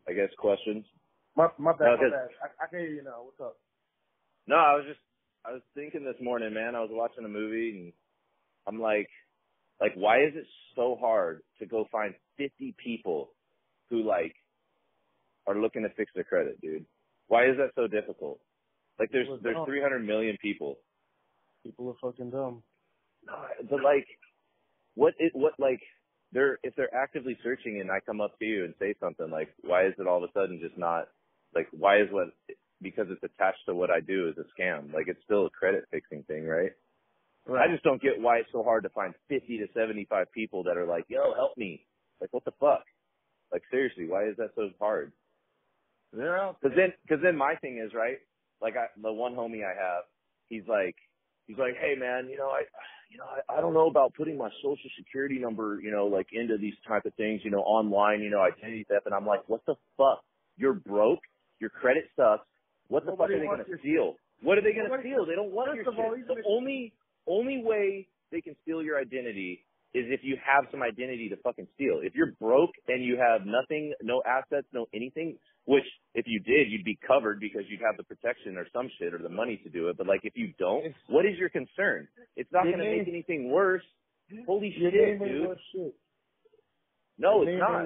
I guess, questions. My bad, No, my bad. I can hear you now. What's up? No, I was thinking this morning, man. I was watching a movie, and I'm like, why is it so hard to go find 50 people who, like, are looking to fix their credit, dude? Why is that so difficult? Like, there's 300 million people. People are fucking dumb. No, but, like, if they're actively searching and I come up to you and say something, like, why is it all of a sudden just not, like, because it's attached to what I do is a scam. Like, it's still a credit fixing thing, right? I just don't get why it's so hard to find 50 to 75 people that are like, yo, help me. Like, what the fuck? Like, seriously, why is that so hard? They're out there. Cause then my thing is, right, like, the one homie I have, he's like, hey man, I don't know about putting my social security number, like, into these type of things, online, identity theft. And I'm like, what the fuck? You're broke. Your credit sucks. What the fuck are they going to steal? What are they going to steal? They don't want your shit. The only way they can steal your identity is if you have some identity to fucking steal. If you're broke and you have nothing, no assets, no anything, which if you did, you'd be covered because you'd have the protection or some shit or the money to do it. But, like, if you don't, what is your concern? It's not going to make anything worse. Holy shit, dude. No, it's not.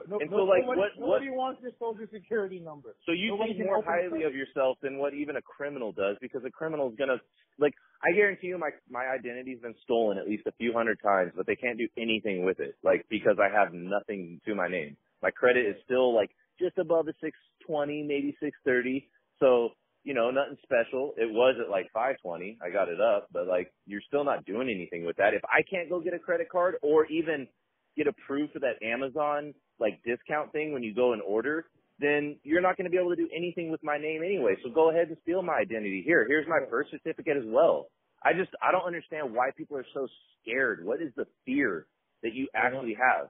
Nobody wants your social security number. So you think more highly of yourself than what even a criminal does, because a criminal is going to, like, I guarantee you my identity's been stolen at least a few hundred times, but they can't do anything with it, like, because I have nothing to my name. My credit is still, like, just above a 620, maybe 630. So, nothing special. It was at, like, 520. I got it up, but, like, you're still not doing anything with that. If I can't go get a credit card or even get approved for that Amazon, like, discount thing when you go and order, then you're not going to be able to do anything with my name anyway. So go ahead and steal my identity. Here's my birth certificate as well. I don't understand why people are so scared. What is the fear that you actually have?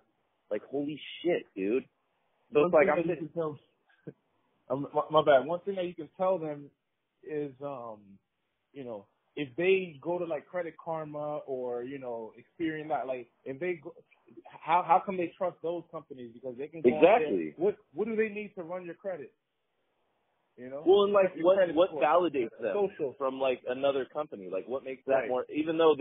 Like, holy shit, dude. So it's like, my bad. One thing that you can tell them is, if they go to, like, Credit Karma or, Experian, that, like, if they go, how come they trust those companies? Because they can go exactly. What do they need to run your credit? Well, and, like, what validates them from, like, another company? Like, what makes that more? Even though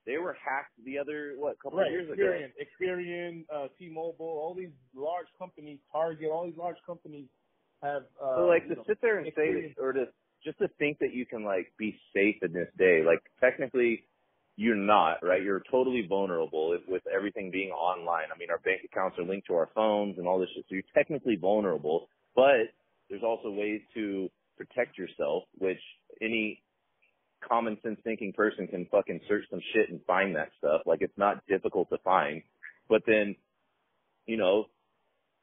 they were hacked the other couple of years ago. Experian, T-Mobile, all these large companies, Target, all these large companies have. So, like, to sit there and say, or just to think that you can, like, be safe in this day, like, technically you're not, right? You're totally vulnerable with everything being online. I mean, our bank accounts are linked to our phones and all this shit, so you're technically vulnerable, but there's also ways to protect yourself, which any common sense thinking person can fucking search some shit and find that stuff. Like, it's not difficult to find. But then,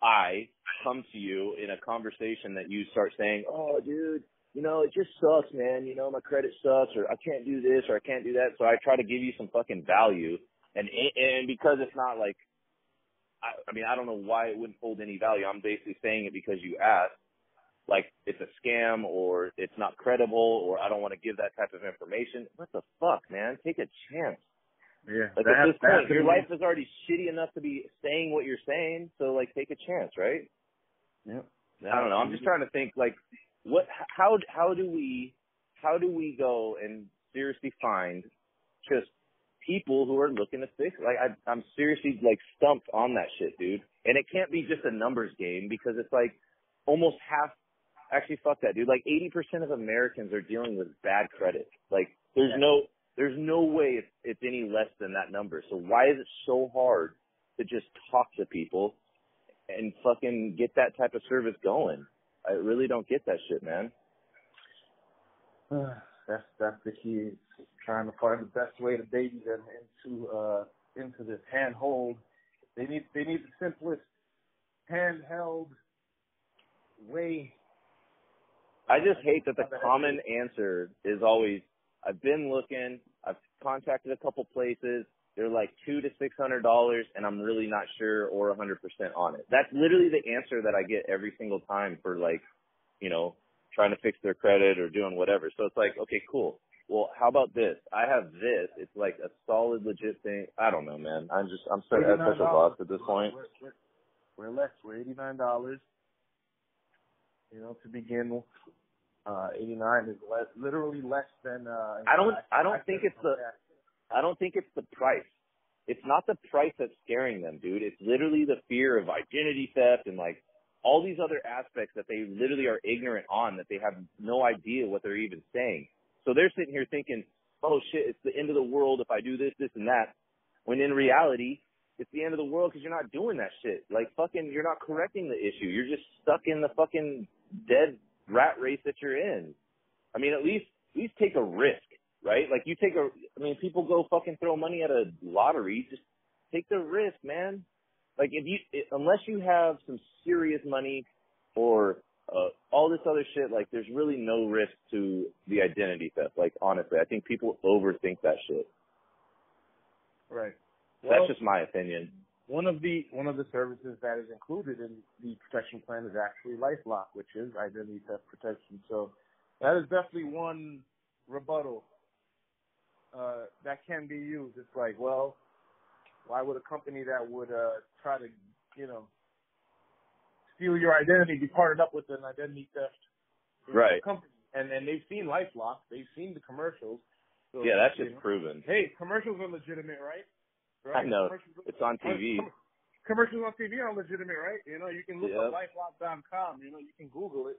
I come to you in a conversation that you start saying, oh, dude, it just sucks, man. My credit sucks, or I can't do this, or I can't do that. So I try to give you some fucking value. And because it's not like, I don't know why it wouldn't hold any value. I'm basically saying it because you asked. Like, it's a scam, or it's not credible, or I don't want to give that type of information. What the fuck, man? Take a chance. Yeah. Like, at this point, your life is already shitty enough to be saying what you're saying, so, like, take a chance, right? Yeah. I don't know. I'm just trying to think, like, how do we go and seriously find just people who are looking to fix? Like, I'm seriously, like, stumped on that shit, dude. And it can't be just a numbers game, because it's like almost half. Actually, fuck that, dude. Like, 80% of Americans are dealing with bad credit. Like, there's no way it's any less than that number. So why is it so hard to just talk to people and fucking get that type of service going? I really don't get that shit, man. That's the key. Trying to find the best way to baby them into this handhold. They need the simplest handheld way. I just hate that the common answer is always, I've been looking, I've contacted a couple places, they're like $200 to $600, and I'm really not sure or 100% on it. That's literally the answer that I get every single time for, like, trying to fix their credit or doing whatever. So it's like, okay, cool. Well, how about this? I have this. It's like a solid, legit thing. I don't know, man. I'm such a loss at this point. We're less. We're $89. to begin. 89 is literally less than. I don't think it's the price. It's not the price that's scaring them, dude. It's literally the fear of identity theft and like all these other aspects that they literally are ignorant on, that they have no idea what they're even saying. So they're sitting here thinking, oh shit, it's the end of the world if I do this, this, and that. When in reality, it's the end of the world because you're not doing that shit. Like fucking, you're not correcting the issue. You're just stuck in the fucking dead rat race that you're in. I mean, at least take a risk, right? Like people go fucking throw money at a lottery. Just take the risk, man. Like unless you have some serious money or all this other shit, like there's really no risk to the identity theft. Like honestly, I think people overthink that shit. Right. That's just my opinion. One of the services that is included in the protection plan is actually LifeLock, which is identity theft protection. So that is definitely one rebuttal that can be used. It's like, well, why would a company that would try to, steal your identity be partnered up with an identity theft company? And they've seen LifeLock, they've seen the commercials. So, yeah, that's just proven. Hey, commercials are legitimate, right? I know. It's on TV. Commercials on TV are legitimate, right? You can look up lifelock.com. You can Google it.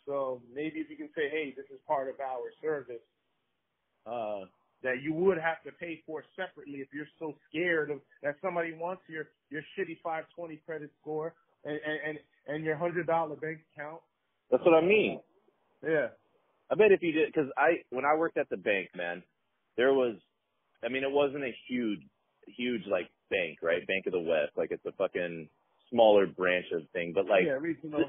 So maybe if you can say, hey, this is part of our service that you would have to pay for separately if you're so scared of that somebody wants your shitty 520 credit score and your $100 bank account. That's what I mean. Yeah. I bet if you did, because when I worked at the bank, man, there was, it wasn't a huge like bank, right? Bank of the West, like it's a fucking smaller branch of thing, but like regional,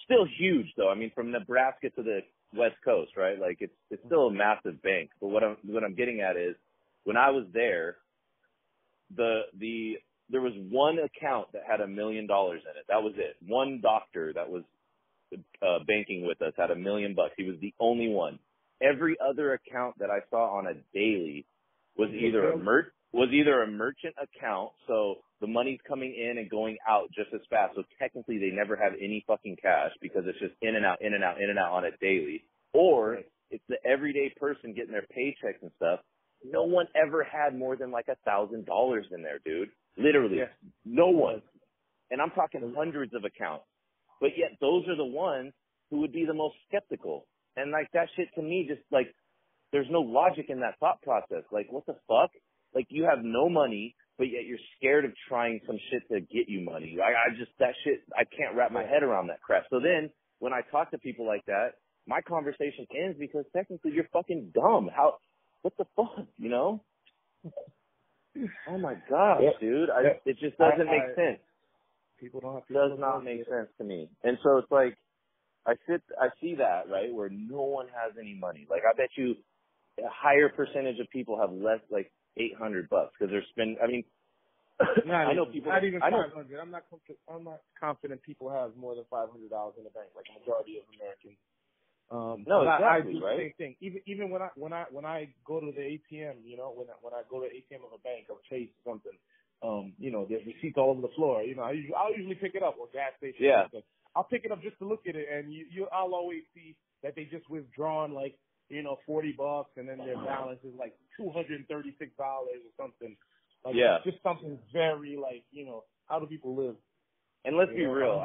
still huge though. I mean, from Nebraska to the West Coast, right? Like it's still a massive bank. But what I'm getting at is, when I was there, there was one account that had $1 million in it. That was it. One doctor that was banking with us had $1 million. He was the only one. Every other account that I saw on a daily was either a merchant account, so the money's coming in and going out just as fast. So technically they never have any fucking cash because it's just in and out, in and out, in and out on a daily. Or it's the everyday person getting their paychecks and stuff. No one ever had more than like $1,000 in there, dude. Literally. Yeah. No one. And I'm talking hundreds of accounts. But yet those are the ones who would be the most skeptical. And like that shit to me just like, there's no logic in that thought process. Like, what the fuck? Like, you have no money, but yet you're scared of trying some shit to get you money. That shit, I can't wrap my head around that crap. So then, when I talk to people like that, my conversation ends because technically you're fucking dumb. What the fuck, Oh my gosh, dude. It just doesn't make sense. People don't have to. Does not make sense to me. And so it's like, I see that, right, where no one has any money. Like, I bet you a higher percentage of people have less, like, $800 because they're spending. I mean, I know people. Not even 500. I'm not confident people have more than $500 in the bank, like a majority of Americans. No, exactly, I do right? the same thing. Even when I go to the ATM, when I go to the ATM of a bank or Chase or something, there's receipts all over the floor. I'll usually pick it up, or gas station. Yeah. I'll pick it up just to look at it, and I'll always see that they just withdrawn like $40, and then their balance is like $236 or something. Like, yeah. It's just something very like how do people live? And let's be real,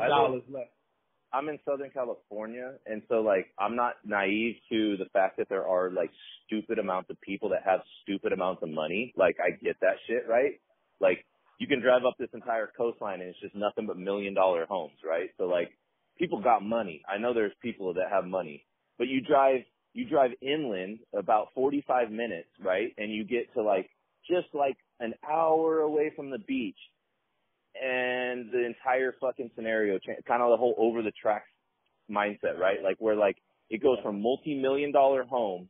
I'm in Southern California, and so like I'm not naive to the fact that there are like stupid amounts of people that have stupid amounts of money. Like I get that shit, right? Like you can drive up this entire coastline and it's just nothing but $1 million homes, right? So like people got money. I know there's people that have money, but you drive inland about 45 minutes, right? And you get to like just like an hour away from the beach, and the entire fucking scenario kind of the whole over the tracks mindset, right? Like where like it goes from multi-million-dollar homes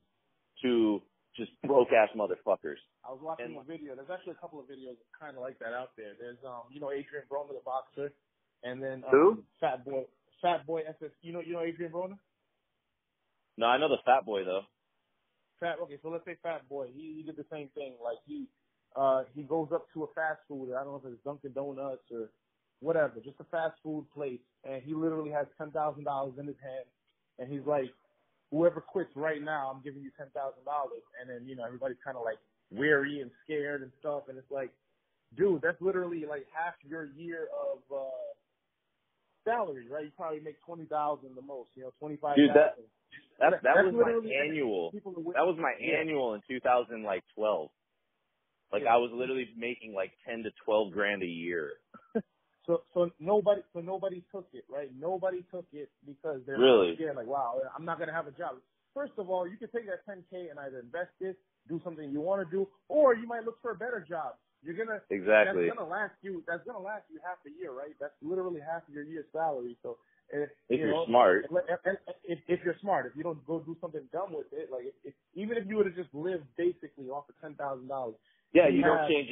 to just broke ass motherfuckers. I was watching a video. There's actually a couple of videos kind of like that out there. There's Adrian Broner, the boxer, and then who? Fat Boy SS. You know Adrian Broner? No, I know the Fat Boy though. Okay, so let's say Fat Boy. He did the same thing. Like he goes up to a fast food. I don't know if it's Dunkin' Donuts or whatever, just a fast food place, and he literally has $10,000 in his hand, and he's like, whoever quits right now, I'm giving you $10,000, and then, you know, everybody's kind of like weary and scared and stuff, and it's like, dude, that's literally like half your year of salary, right? You probably make $20,000 the most, you know, $25,000. Dude, that was literally my annual. That was my yeah. annual in 2012. Like Yeah. I was literally making like 10 to 12 grand a year. So nobody took it, right? Nobody took it because they're Really? scared, like, wow, I'm not gonna have a job. First of all, you can take that $10K and either invest it, do something you want to do, or you might look for a better job. You're gonna Exactly. That's gonna last you half a year, right? That's literally half of your year's salary. So if you're smart. if you're smart, if you don't go do something dumb with it, like even if you would have just lived basically off of $10,000. Yeah, you don't change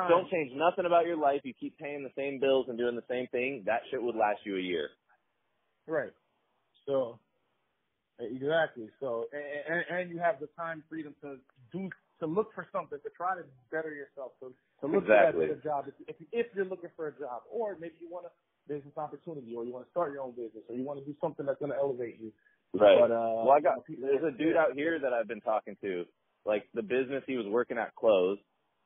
don't change nothing about your life. You keep paying the same bills and doing the same thing. That shit would last you a year. Right. So exactly. So and you have the time freedom to look for something, to try to better yourself, to look for that better job if you're looking for a job, or maybe you want a business opportunity, or you want to start your own business, or you want to do something that's going to elevate you. Right. But, well, there's a dude out here that I've been talking to. Like the business he was working at closed.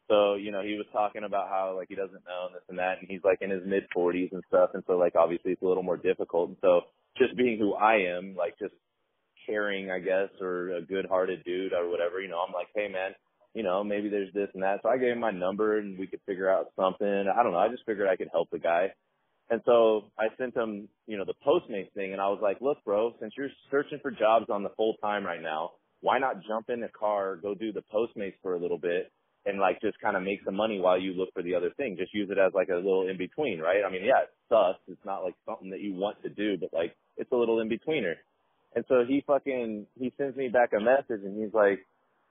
So, you know, he was talking about how, like, he doesn't know and this and that, and he's, like, in his mid-40s and stuff, and so, like, obviously it's a little more difficult. And so just being who I am, like, just caring, I guess, or a good-hearted dude or whatever, you know, I'm like, hey, man, you know, maybe there's this and that. So I gave him my number, and we could figure out something. I don't know. I just figured I could help the guy. And so I sent him, you know, the Postmates thing, and I was like, look, bro, since you're searching for jobs on the full time right now, why not jump in the car, go do the Postmates for a little bit, and like just kind of make some money while you look for the other thing. Just use it as like a little in between, right? I mean, yeah, it sucks. It's not like something that you want to do, but like it's a little in betweener. And so he sends me back a message and he's like,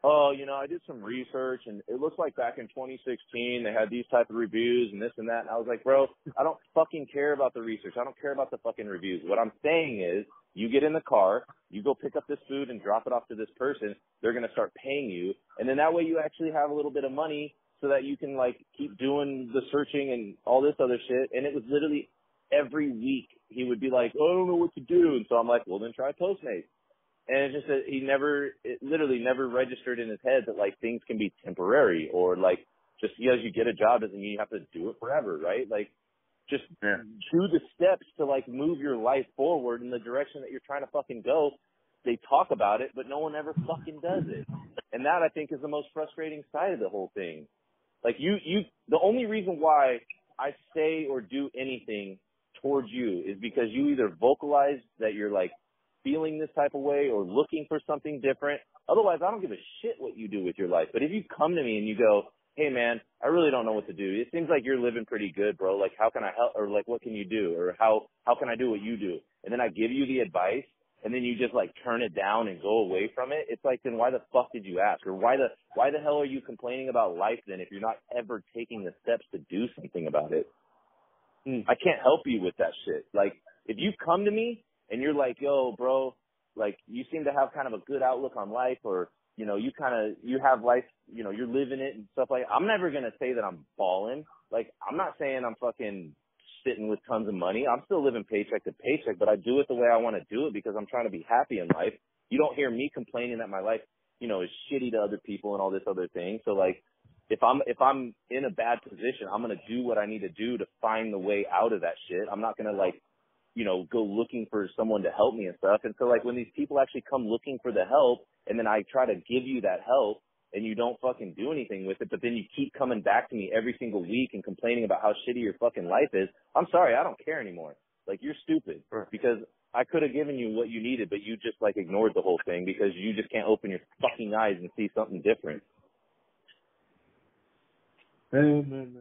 oh, you know, I did some research and it looks like back in 2016 they had these type of reviews and this and that. And I was like, bro, I don't fucking care about the research. I don't care about the fucking reviews. What I'm saying is you get in the car, you go pick up this food and drop it off to this person. They're going to start paying you. And then that way you actually have a little bit of money so that you can like keep doing the searching and all this other shit. And it was literally every week he would be like, oh, I don't know what to do. And so I'm like, well, then try Postmates. And it's just that it literally never registered in his head that like things can be temporary or like just because you get a job doesn't mean you have to do it forever, right? Like just do the steps to like move your life forward in the direction that you're trying to fucking go. They talk about it, but no one ever fucking does it. And that I think is the most frustrating side of the whole thing. Like the only reason why I say or do anything towards you is because you either vocalize that you're like feeling this type of way or looking for something different. Otherwise, I don't give a shit what you do with your life. But if you come to me and you go, hey, man, I really don't know what to do. It seems like you're living pretty good, bro. Like, how can I help? Or, like, what can you do? Or how can I do what you do? And then I give you the advice, and then you just, like, turn it down and go away from it. It's like, then why the fuck did you ask? Or why the hell are you complaining about life then if you're not ever taking the steps to do something about it? I can't help you with that shit. Like, if you come to me, and you're like, yo, bro, like, you seem to have kind of a good outlook on life or, you know, you have life, you know, you're living it and stuff like that. I'm never going to say that I'm balling. Like, I'm not saying I'm fucking sitting with tons of money. I'm still living paycheck to paycheck, but I do it the way I want to do it because I'm trying to be happy in life. You don't hear me complaining that my life, you know, is shitty to other people and all this other thing. So, like, if I'm in a bad position, I'm going to do what I need to do to find the way out of that shit. I'm not going to, like, you know, go looking for someone to help me and stuff. And so, like, when these people actually come looking for the help and then I try to give you that help and you don't fucking do anything with it, but then you keep coming back to me every single week and complaining about how shitty your fucking life is, I'm sorry, I don't care anymore. Like, you're stupid because I could have given you what you needed, but you just, like, ignored the whole thing because you just can't open your fucking eyes and see something different. Man.